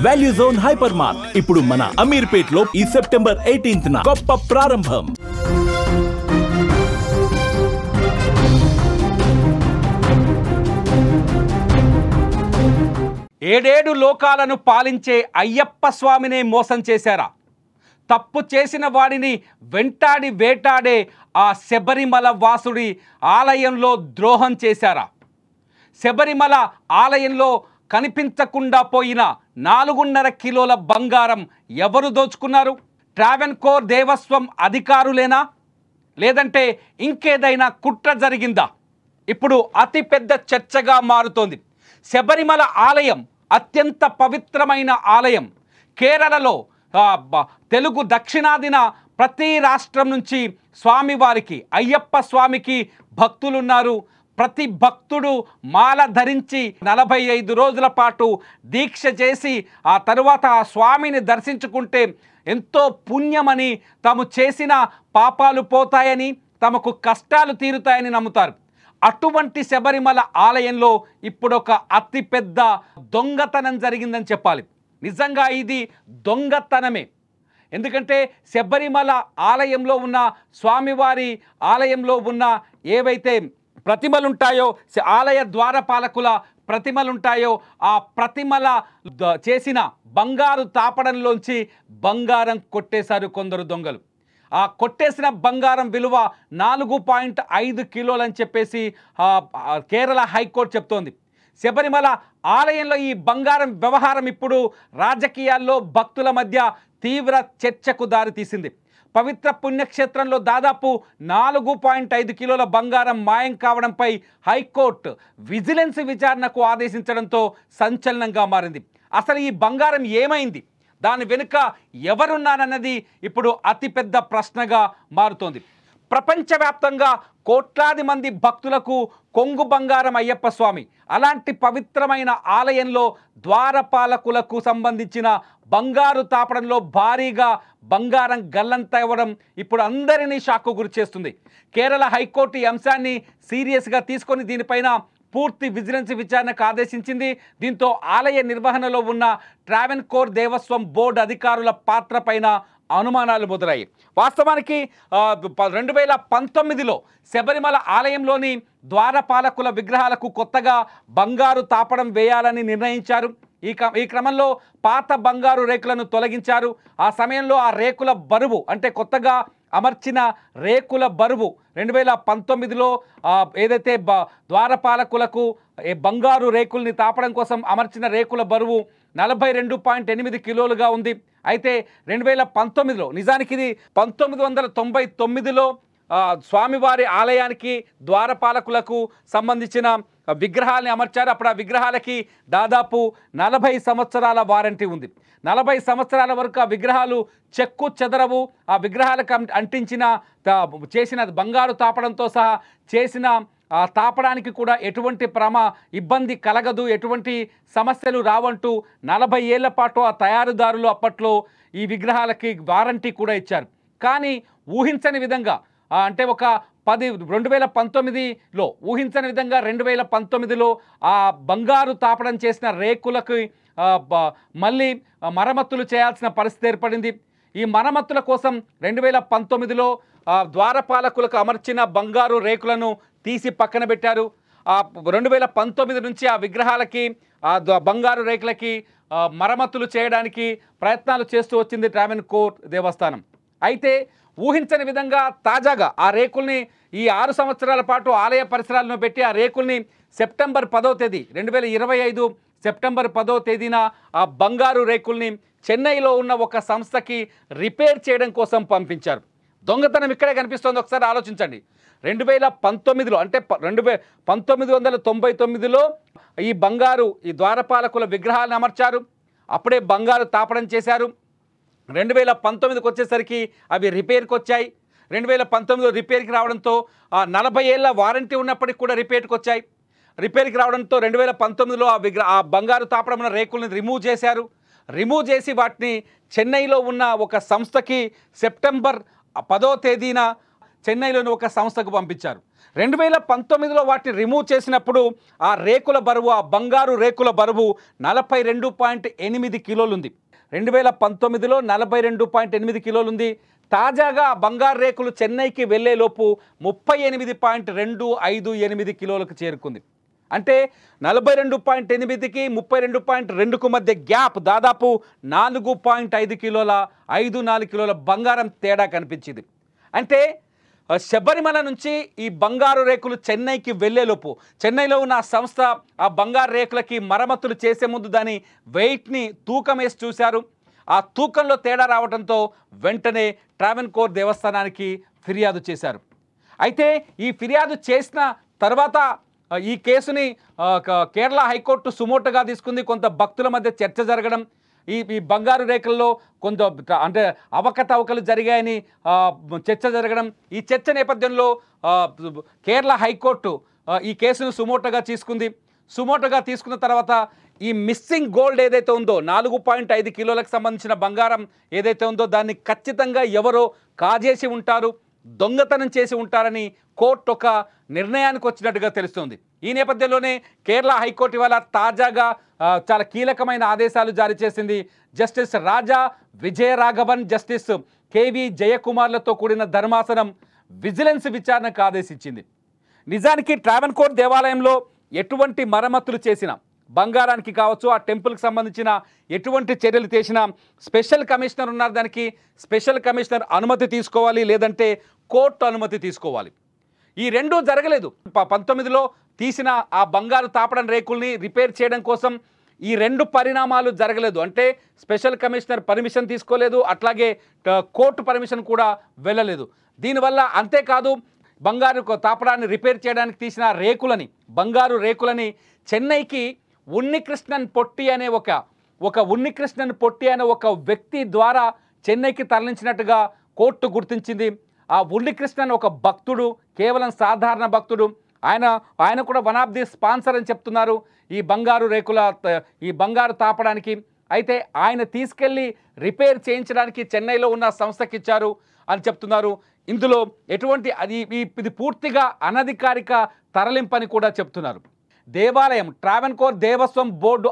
Value zone hyper mart ఇప్పుడు మన అమీర్పేట్ లో ఈ సెప్టెంబర్ 18న గొప్ప ప్రారంభం. ఏడేడు లోకాలను పాలించే అయ్యప్ప స్వామినే మోసం చేశారా? తప్పు చేసిన వాడిని వెంటాడి వేటాడే ఆ శబరిమల వాసుడి ఆలయంలో ద్రోహం చేశారా? శబరిమల ఆలయంలో కనిపించకుండా పోయిన 4.5 కిలోల బంగారం ఎవరు దోచుకున్నారు? ట్రావెన్కోర్ దేవస్వం అధికారులేనా? లేదంటే ఇంకేదైనా కుట్ర జరిగిందా? ఇప్పుడు అతిపెద్ద చర్చగా మారుతోంది. శబరిమల ఆలయం అత్యంత పవిత్రమైన ఆలయం. కేరళలో తెలుగు దక్షిణాదిన ప్రతి రాష్ట్రం నుంచి స్వామివారికి అయ్యప్ప స్వామికి భక్తులున్నారు. ప్రతి భక్తుడు మాల ధరించి 45 రోజుల పాటు దీక్ష చేసి ఆ తరువాత ఆ స్వామిని దర్శించుకుంటే ఎంతో పుణ్యమని, తాము చేసిన పాపాలు పోతాయని, తమకు కష్టాలు తీరుతాయని నమ్ముతారు. అటువంటి శబరిమల ఆలయంలో ఇప్పుడు ఒక అతిపెద్ద దొంగతనం జరిగిందని చెప్పాలి. నిజంగా ఇది దొంగతనమే. ఎందుకంటే శబరిమల ఆలయంలో ఉన్న స్వామివారి ఆలయంలో ఉన్న ఏవైతే ప్రతిమలుంటాయో, ఆలయ ద్వారపాలకుల ప్రతిమలుంటాయో, ఆ ప్రతిమల చేసిన బంగారు తాపడంలోంచి బంగారం కొట్టేశారు కొందరు దొంగలు. ఆ కొట్టేసిన బంగారం విలువ 4.5 కిలోలని చెప్పేసి కేరళ హైకోర్టు చెప్తోంది. శబరిమల ఆలయంలో ఈ బంగారం వ్యవహారం ఇప్పుడు రాజకీయాల్లో భక్తుల మధ్య తీవ్ర చర్చకు దారితీసింది. పవిత్ర పుణ్యక్షేత్రంలో దాదాపు 4.5 కిలోల బంగారం మాయం కావడంపై హైకోర్టు విజిలెన్స్ విచారణకు ఆదేశించడంతో సంచలనంగా మారింది. అసలు ఈ బంగారం ఏమైంది? దాని వెనుక ఎవరున్నారన్నది ఇప్పుడు అతిపెద్ద ప్రశ్నగా మారుతోంది. ప్రపంచవ్యాప్తంగా కోట్లాది మంది భక్తులకు కొంగు బంగారం అయ్యప్ప స్వామి. అలాంటి పవిత్రమైన ఆలయంలో ద్వారపాలకులకు సంబంధించిన బంగారు తాపడంలో భారీగా బంగారం గల్లంత ఇవ్వడం ఇప్పుడు అందరినీ షాక్కు గురి చేస్తుంది. కేరళ హైకోర్టు ఈ అంశాన్ని సీరియస్గా తీసుకొని దీనిపైన పూర్తి విజిలెన్స్ విచారణకు ఆదేశించింది. దీంతో ఆలయ నిర్వహణలో ఉన్న ట్రావెన్కోర్ దేవస్వం బోర్డు అధికారుల పాత్ర పైన అనుమానాలు మొదలయ్యాయి. వాస్తవానికి 2019లో శబరిమల ఆలయంలోని ద్వారపాలకుల విగ్రహాలకు కొత్తగా బంగారు తాపడం వేయాలని నిర్ణయించారు. ఈ క్రమంలో పాత బంగారు రేకులను తొలగించారు. ఆ సమయంలో ఆ రేకుల బరువు, అంటే కొత్తగా అమర్చిన రేకుల బరువు 2019లో ఏదైతే ద్వారపాలకులకు బంగారు రేకుల్ని తాపడం కోసం అమర్చిన రేకుల బరువు 42.8 కిలోలుగా ఉంది. అయితే 2019లో, నిజానికి ఇది 1999లో స్వామివారి ఆలయానికి ద్వారపాలకులకు సంబంధించిన విగ్రహాలని అమర్చారు. అప్పుడు ఆ విగ్రహాలకి దాదాపు 40 సంవత్సరాల వారంటీ ఉంది. 40 సంవత్సరాల వరకు ఆ విగ్రహాలు చెక్కు చెదరవు. ఆ విగ్రహాలకు చేసిన బంగారు తాపడంతో సహా చేసిన తాపడానికి కూడా ఎటువంటి ఇబ్బంది కలగదు, ఎటువంటి సమస్యలు రావంటూ 40 ఏళ్ల పాటు ఆ తయారుదారులు అప్పట్లో ఈ విగ్రహాలకి వారంటీ కూడా ఇచ్చారు. కానీ ఊహించని విధంగా, అంటే 2019లో ఊహించని విధంగా 2019లో ఆ బంగారు తాపడం చేసిన రేకులకు మళ్ళీ మరమ్మతులు చేయాల్సిన పరిస్థితి ఏర్పడింది. ఈ మరమ్మతుల కోసం 2019లో ద్వారపాలకులకు అమర్చిన బంగారు రేకులను తీసి పక్కన పెట్టారు. 2019 నుంచి ఆ విగ్రహాలకి బంగారు రేకులకి మరమ్మతులు చేయడానికి ప్రయత్నాలు చేస్తూ వచ్చింది ట్రావెన్కోర్ దేవస్థానం. అయితే ఊహించని విధంగా తాజాగా ఆ రేకుల్ని ఈ 6 సంవత్సరాల పాటు ఆలయ పరిసరాలను పెట్టి ఆ రేకుల్ని సెప్టెంబర్ 10వ తేదీ 2025 సెప్టెంబర్ 10వ తేదీన ఆ బంగారు రేకుల్ని చెన్నైలో ఉన్న ఒక సంస్థకి రిపేర్ చేయడం కోసం పంపించారు. దొంగతనం ఇక్కడే కనిపిస్తోంది. ఒకసారి ఆలోచించండి. 2019లో, అంటే 1999లో ఈ ద్వారపాలకుల విగ్రహాలను అమర్చారు. అప్పుడే బంగారు తాపడం చేశారు. 2019కి వచ్చేసరికి అవి రిపేర్కి వచ్చాయి. 2019లో రిపేర్కి రావడంతో 40 ఏళ్ల వారంటీ ఉన్నప్పటికీ కూడా రిపేర్కి వచ్చాయి. రిపేర్కి రావడంతో 2019లో ఆ బంగారు తాపడం ఉన్న రేకుల్ని రిమూవ్ చేశారు. రిమూవ్ చేసి వాటిని చెన్నైలో ఉన్న ఒక సంస్థకి సెప్టెంబర్ 10వ తేదీన చెన్నైలోని ఒక సంస్థకు పంపించారు. 2019లో వాటిని రిమూవ్ చేసినప్పుడు ఆ రేకుల బరువు, ఆ బంగారు రేకుల బరువు 42.8 కిలోలు ఉంది. 2019లో 42.8 కిలోలు ఉంది. తాజాగా బంగారు రేకులు చెన్నైకి వెళ్లేలోపు 38.258 కిలోలకు చేరుకుంది. అంటే 42.8కి 32.2కు మధ్య గ్యాప్ దాదాపు 4.5 కిలోల 4 కిలోల బంగారం తేడా కనిపించింది. అంటే శబరిమల నుంచి ఈ బంగారు రేకులు చెన్నైకి వెళ్లేలోపు చెన్నైలో ఉన్న సంస్థ ఆ బంగారు రేకులకి మరమ్మతులు చేసే ముందు దాని వెయిట్ని తూకం వేసి చూశారు. ఆ తూకంలో తేడా రావడంతో వెంటనే ట్రావెన్కోర్ దేవస్థానానికి ఫిర్యాదు చేశారు. అయితే ఈ ఫిర్యాదు చేసిన తర్వాత ఈ కేసుని కేరళ హైకోర్టు సుమోటోగా తీసుకుంది. కొంత భక్తుల మధ్య చర్చ జరగడం, ఈ బంగారు రేకుల్లో కొంత అంటే అవకతవకలు జరిగాయని చర్చ జరగడం, ఈ చర్చ నేపథ్యంలో కేరళ హైకోర్టు ఈ కేసును సుమోటోగా తీసుకుంది. సుమోటోగా తీసుకున్న తర్వాత ఈ మిస్సింగ్ గోల్డ్ ఏదైతే ఉందో 4.5 కిలోలకు సంబంధించిన బంగారం ఏదైతే ఉందో దాన్ని ఖచ్చితంగా ఎవరో కాజేసి ఉంటారు, దొంగతనం చేసి ఉంటారని కోర్టు ఒక నిర్ణయానికి వచ్చినట్టుగా తెలుస్తుంది. ఈ నేపథ్యంలోనే కేరళ హైకోర్టు ఇవాళ తాజాగా చాలా కీలకమైన ఆదేశాలు జారీ చేసింది. జస్టిస్ రాజా విజయరాఘవన్, జస్టిస్ కేవి జయకుమార్లతో కూడిన ధర్మాసనం విజిలెన్స్ విచారణకు ఆదేశించింది. నిజానికి ట్రావెన్కోర్ దేవాలయంలో ఎటువంటి మరమ్మతులు చేసినా, బంగారానికి కావచ్చు, ఆ టెంపుల్కి సంబంధించిన ఎటువంటి చర్యలు చేసినా స్పెషల్ కమిషనర్ ఉన్నారు, దానికి స్పెషల్ కమిషనర్ అనుమతి తీసుకోవాలి, లేదంటే కోర్టు అనుమతి తీసుకోవాలి. ఈ రెండూ జరగలేదు. 19లో తీసిన ఆ బంగారు తాపడం రేకుల్ని రిపేర్ చేయడం కోసం ఈ రెండు పరిణామాలు జరగలేదు. అంటే స్పెషల్ కమిషనర్ పర్మిషన్ తీసుకోలేదు, అట్లాగే కోర్టు పర్మిషన్ కూడా వెళ్ళలేదు. దీనివల్ల అంతేకాదు, బంగారు తాపడాన్ని రిపేర్ చేయడానికి తీసిన రేకులని, బంగారు రేకులని చెన్నైకి ఉన్నికృష్ణన్ పొట్టి అనే ఉన్నికృష్ణన్ పొట్టి అనే ఒక వ్యక్తి ద్వారా చెన్నైకి తరలించినట్టుగా కోర్టు గుర్తించింది. ఆ ఉన్నికృష్ణన్ ఒక భక్తుడు, కేవలం సాధారణ భక్తుడు. ఆయన కూడా వన్ ఆఫ్ ది స్పాన్సర్ అని చెప్తున్నారు ఈ బంగారు తాపడానికి. అయితే ఆయన తీసుకెళ్ళి రిపేర్ చేయించడానికి చెన్నైలో ఉన్న సంస్థకి ఇచ్చారు అని చెప్తున్నారు. ఇందులో ఎటువంటి ఇది పూర్తిగా అనధికారిక తరలింపని కూడా చెప్తున్నారు. దేవాలయం ట్రావెన్కోర్ దేవస్వం బోర్డు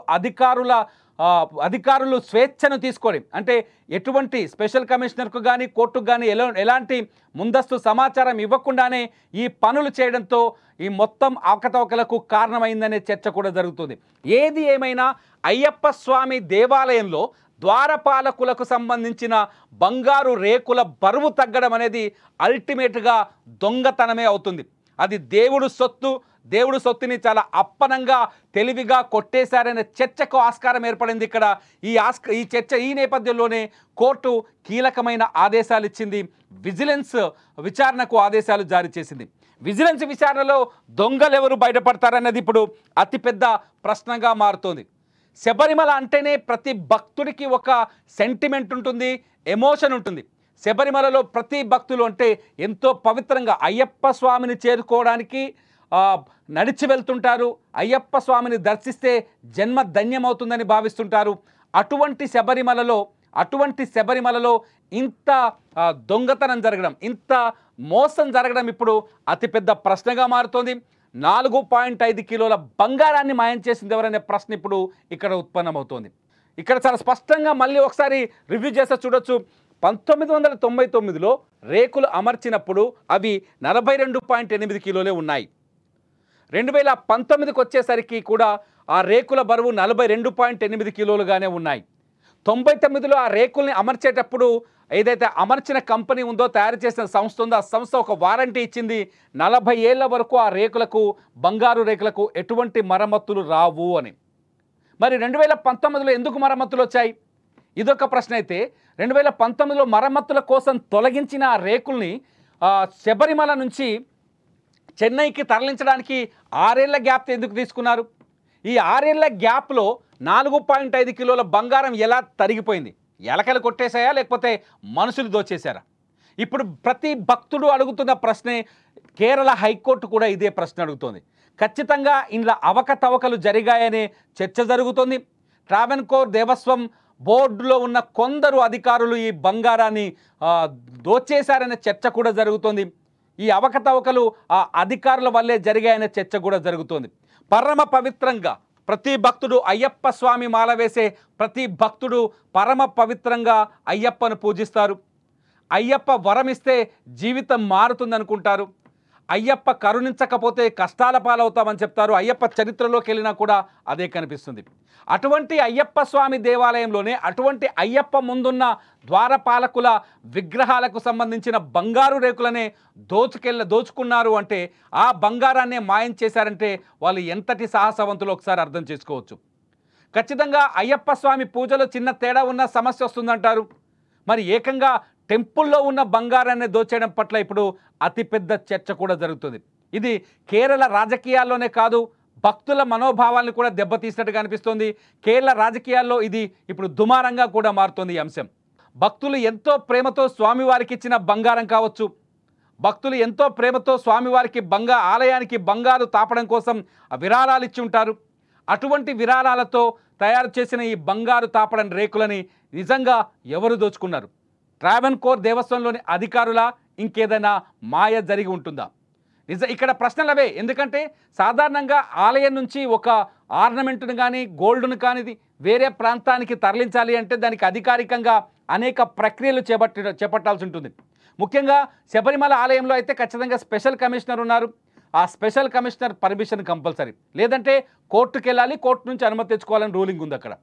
అధికారులు స్వేచ్ఛను తీసుకోవడం, అంటే ఎటువంటి స్పెషల్ కమిషనర్కు కానీ కోర్టుకు కానీ ఎలాంటి ముందస్తు సమాచారం ఇవ్వకుండానే ఈ పనులు చేయడంతో ఈ మొత్తం అవకతవకలకు కారణమైందనే చర్చ కూడా జరుగుతుంది. ఏది ఏమైనా అయ్యప్ప స్వామి దేవాలయంలో ద్వారపాలకులకు సంబంధించిన బంగారు రేకుల బరువు తగ్గడం అనేది అల్టిమేట్గా దొంగతనమే అవుతుంది. అది దేవుడు సొత్తుని చాలా అప్పనంగా తెలివిగా కొట్టేశారనే చర్చకు ఆస్కారం ఏర్పడింది ఇక్కడ. ఈ నేపథ్యంలోనే కోర్టు కీలకమైన ఆదేశాలు ఇచ్చింది. విజిలెన్స్ విచారణకు ఆదేశాలు జారీ చేసింది. విజిలెన్స్ విచారణలో దొంగలెవరు బయటపడతారన్నది ఇప్పుడు అతిపెద్ద ప్రశ్నగా మారుతోంది. శబరిమల అంటేనే ప్రతి భక్తుడికి ఒక సెంటిమెంట్ ఉంటుంది, ఎమోషన్ ఉంటుంది. శబరిమలలో ప్రతి భక్తులు అంటే ఎంతో పవిత్రంగా అయ్యప్ప స్వామిని చేరుకోవడానికి నడిచి వెళ్తుంటారు. అయ్యప్ప స్వామిని దర్శిస్తే జన్మ ధన్యమవుతుందని భావిస్తుంటారు. అటువంటి శబరిమలలో ఇంత దొంగతనం జరగడం, ఇంత మోసం జరగడం ఇప్పుడు అతిపెద్ద ప్రశ్నగా మారుతోంది. 4.5 కిలోల బంగారాన్ని మాయం చేసింది ఎవరనే ప్రశ్న ఇప్పుడు ఇక్కడ ఉత్పన్నమవుతోంది. ఇక్కడ చాలా స్పష్టంగా మళ్ళీ ఒకసారి రివ్యూ చేస్తే చూడొచ్చు. 1999లో రేకులు అమర్చినప్పుడు అవి 42.8 కిలోలే ఉన్నాయి. 2019కి వచ్చేసరికి కూడా ఆ రేకుల బరువు 42.8 కిలోలుగానే ఉన్నాయి. 99లో ఆ రేకుల్ని అమర్చేటప్పుడు ఏదైతే అమర్చిన కంపెనీ ఉందో, తయారు చేసిన సంస్థ ఉందో, ఆ సంస్థ ఒక వారంటీ ఇచ్చింది, 40 ఏళ్ల వరకు ఆ బంగారు రేకులకు ఎటువంటి మరమ్మతులు రావు అని. మరి 2019లో ఎందుకు మరమ్మతులు వచ్చాయి? ఇదొక ప్రశ్న అయితే, 2019లో మరమ్మతుల కోసం తొలగించిన ఆ రేకుల్ని శబరిమల నుంచి చెన్నైకి తరలించడానికి 6 ఏళ్ల గ్యాప్ ఎందుకు తీసుకున్నారు? ఈ 6 ఏళ్ల గ్యాప్లో 4.5 కిలోల బంగారం ఎలా తరిగిపోయింది? ఎలకలు కొట్టేశాయా, లేకపోతే మనుషులు దోచేశారా? ఇప్పుడు ప్రతి భక్తుడు అడుగుతున్న ప్రశ్నే, కేరళ హైకోర్టు కూడా ఇదే ప్రశ్న అడుగుతోంది. ఖచ్చితంగా ఇందులో అవకతవకలు జరిగాయనే చర్చ జరుగుతోంది. ట్రావెన్కోర్ దేవస్వం బోర్డులో ఉన్న కొందరు అధికారులు ఈ బంగారాన్ని దోచేశారనే చర్చ కూడా జరుగుతోంది. ఈ అవకతవకలు ఆ అధికారుల వల్లే జరిగాయనే చర్చ కూడా జరుగుతోంది. పరమ పవిత్రంగా ప్రతి భక్తుడు అయ్యప్ప స్వామి మాల వేసే ప్రతి భక్తుడు పరమ పవిత్రంగా అయ్యప్పను పూజిస్తారు. అయ్యప్ప వరమిస్తే జీవితం మారుతుందనుకుంటారు. అయ్యప్ప కరుణించకపోతే కష్టాల పాలవుతామని చెప్తారు. అయ్యప్ప చరిత్రలోకి వెళ్ళినా కూడా అదే కనిపిస్తుంది. అటువంటి అయ్యప్ప స్వామి దేవాలయంలోనే అటువంటి అయ్యప్ప ముందున్న ద్వారపాలకుల విగ్రహాలకు సంబంధించిన బంగారు రేకులనే దోచుకున్నారు అంటే, ఆ బంగారాన్నే మాయం చేశారంటే వాళ్ళు ఎంతటి సాహసవంతులు ఒకసారి అర్థం చేసుకోవచ్చు. ఖచ్చితంగా అయ్యప్ప స్వామి పూజలో చిన్న తేడా ఉన్న సమస్య వస్తుందంటారు. మరి ఏకంగా టెంపుల్లో ఉన్న బంగారాన్ని దోచేయడం పట్ల ఇప్పుడు అతిపెద్ద చర్చ కూడా జరుగుతుంది. ఇది కేరళ రాజకీయాల్లోనే కాదు, భక్తుల మనోభావాలను కూడా దెబ్బతీసినట్టుగా అనిపిస్తోంది. కేరళ రాజకీయాల్లో ఇది ఇప్పుడు దుమారంగా కూడా మారుతోంది ఈ అంశం. భక్తులు ఎంతో ప్రేమతో స్వామివారికి ఇచ్చిన బంగారం కావచ్చు, భక్తులు ఎంతో ప్రేమతో స్వామివారికి ఆలయానికి బంగారు తాపడం కోసం విరాళాలు ఇచ్చి ఉంటారు. అటువంటి విరాళాలతో తయారు చేసిన ఈ బంగారు తాపడం రేకులని నిజంగా ఎవరు దోచుకున్నారు? ట్రావెన్కోర్ దేవస్వంలోని అధికారుల ఇంకేదైనా మాయ జరిగి ఉంటుందా? ఇక్కడ ప్రశ్నలు అవే. ఎందుకంటే సాధారణంగా ఆలయం నుంచి ఒక ఆర్నమెంట్ను కానీ గోల్డ్ను కానీ వేరే ప్రాంతానికి తరలించాలి అంటే దానికి అధికారికంగా అనేక ప్రక్రియలు చేపట్టాల్సి ఉంటుంది. ముఖ్యంగా శబరిమల ఆలయంలో అయితే ఖచ్చితంగా స్పెషల్ కమిషనర్ ఉన్నారు. ఆ స్పెషల్ కమిషనర్ పర్మిషన్ కంపల్సరీ, లేదంటే కోర్టుకు వెళ్ళాలి, కోర్టు నుంచి అనుమతి తెచ్చుకోవాలని రూలింగ్ ఉంది అక్కడ.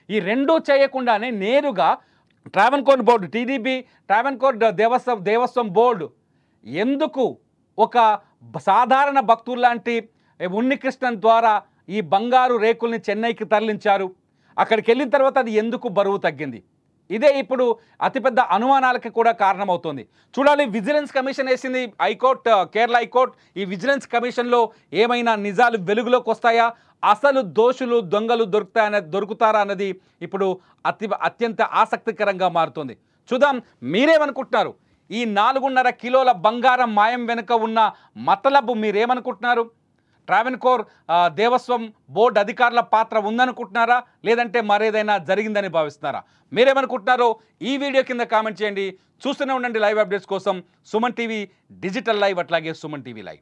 ఈ రెండూ చేయకుండానే నేరుగా Travancore board, TDB Travancore Devaswom board ఎందుకు ఒక సాధారణ భక్తుల్లాంటి ఉన్నికృష్ణన్ ద్వారా ఈ బంగారు రేకుల్ని చెన్నైకి తరలించారు? అక్కడికి వెళ్ళిన తర్వాత అది ఎందుకు బరువు తగ్గింది? ఇదే ఇప్పుడు అతిపెద్ద అనుమానాలకి కూడా కారణమవుతోంది. చూడాలి, విజిలెన్స్ కమిషన్ వేసింది హైకోర్టు, కేరళ హైకోర్టు. ఈ విజిలెన్స్ కమిషన్లో ఏమైనా నిజాలు వెలుగులోకి వస్తాయా? అసలు దోషులు దొంగలు దొరుకుతారా అన్నది ఇప్పుడు అత్యంత ఆసక్తికరంగా మారుతుంది. చూద్దాం, మీరేమనుకుంటున్నారు? ఈ 4.5 కిలోల బంగారం మాయం వెనుక ఉన్న మతలబు మీరేమనుకుంటున్నారు? ట్రావెన్కోర్ దేవస్వం బోర్డు అధికారుల పాత్ర ఉందనుకుంటున్నారా, లేదంటే మరేదైనా జరిగిందని భావిస్తున్నారా? మీరేమనుకుంటున్నారో ఈ వీడియో కింద కామెంట్ చేయండి. చూస్తూనే ఉండండి లైవ్ అప్డేట్స్ కోసం సుమన్ టీవీ డిజిటల్ లైవ్, అట్లాగే సుమన్ టీవీ లైవ్.